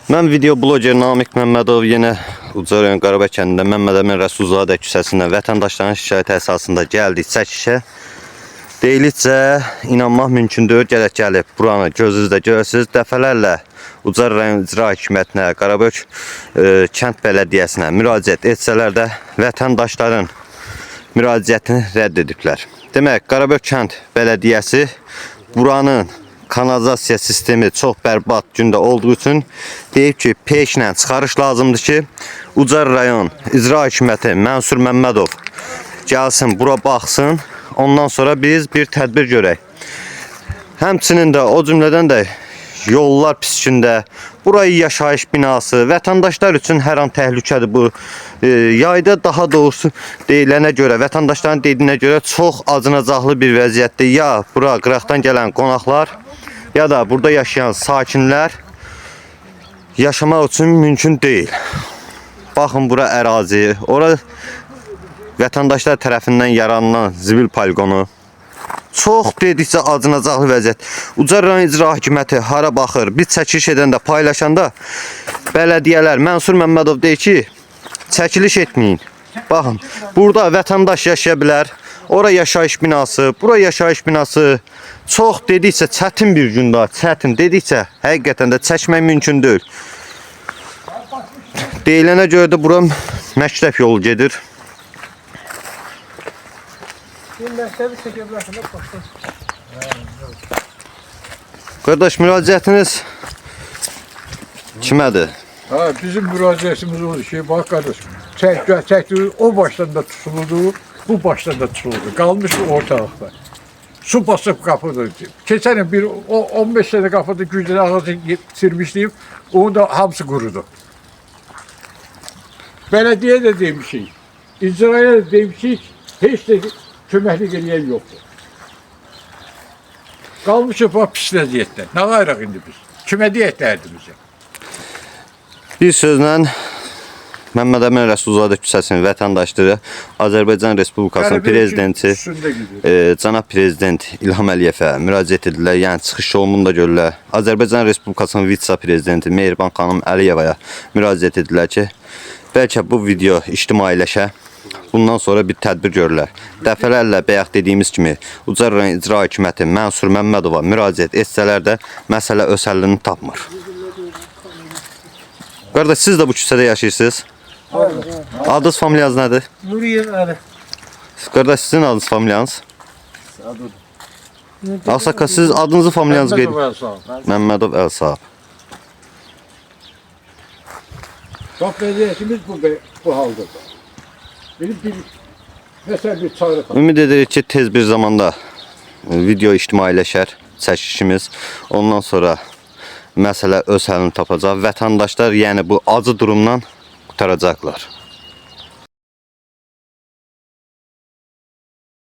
Mən video bloger Namiq Məmmədov yenə Ucar rayon Qarabağ kəndində Məmməd Əmin Rəsulzadə küçəsində vətəndaşların şikayəti əsasında gəldik çəkişə. Deyilikcə inanmaq mümkün deyil, gəlib buranı gözünüzdə görürsünüz. Dəfələrlə Ucar rayon icra hakimiyyətinə, Qarabağ kənd bələdiyyəsinə müraciət etsələr də vətəndaşların müraciətini rədd ediblər. Demək, Qarabağ kənd bələdiyyəsi buranın kanalizasiya sistemi çox bərbad gündə olduğu üçün deyib ki, peşlə çıxarış lazımdır ki, Ucar rayon icra hakimiyyəti Mənsur Məmmədov gəlsin, bura baxsın, ondan sonra biz bir tədbir görək. Həmçinin də o cümlədən də yollar pis gündə, burayı yaşayış binası, vətəndaşlar üçün hər an təhlükədir bu. Yayda daha doğrusu deyilənə görə, vətəndaşların dediyinə görə çox acınacaqlı bir vəziyyətdir. Ya bura qıraqdan gələn qonaqlar, ya da burada yaşayan sakinlər yaşamaq üçün mümkün deyil. Baxın, bura ərazi, ora vətəndaşlar tərəfindən yaradılan zibil poligonu. Çox dedikcə acınacaqlı vəziyyət. Ucar rayon icra hakimiyyəti hara baxır? Biz çəkiliş edəndə, paylaşanda bələdiyyələr, Mənsur Məmmədov deyir ki, çəkiliş etməyin. Baxın, burada vətəndaş yaşaya bilər. Ora yaşayış binası, bura yaşayış binası. Çox dedikcə çətin bir gündə, çətin dedikcə həqiqətən də çəkmək mümkün deyil. Deyilənə görə də bura məktəb yolu gedir. Qardaş, müraciətiniz kimədir? Bizim müraciətimiz odur ki, bax qardaş, çəkdiyi o başdan da tutulurdu, bu başdan da tutulurdu. Qalmış ortalıqda. Su basıb qapıdır. Keçən il 15 sene qapıda güclə ağacı sirmişliyim, onu da hamısı qurudu. Bələdiyyə də demişik, icraya da demişik, heç də köməklik eləyən yoxdur. Qalmışıq bu pis vəziyyətdə. Nə qayraq indi biz? Kimə deyək dərdimizə? Bir sözlə Məmməd Əmin Rəsulzadə küçəsinin vətəndaşları Azərbaycan Respublikasının prezidenti cənab prezident İlham Əliyevə müraciət edirlər. Yəni çıxış yolunu da görürlər. Azərbaycan Respublikasının vitse-prezidenti Mehriban xanım Əliyevaya müraciət edirlər ki, bəlkə bu video ictimailəşə, bundan sonra bir tədbir görürlər. Dəfələrlə bayaq dediyimiz kimi Ucar rayon icra hakimiyyəti Mənsur Məmmədova müraciət etsələr də məsələ öz həllini tapmır. Qardaş, siz də bu küçədə yaşayırsınız? Adınız, familiyanız nədir? Nuriyev Əli. Qardaş, sizin adınız, familiyanız? Ağsaqqal, siz adınızı, familiyanızı qeyd edin. Məmmədov Əlsahab. Bax, vəziyyətimiz bu haldadır. Məsələn, bir çağrı qalır. Ümid edirik ki, tez bir zamanda video ictimailəşər çəkişimiz. Ondan sonra məsələ öz həllini tapacaq. Vətəndaşlar yəni bu acı durumdan qurtaracaqlar.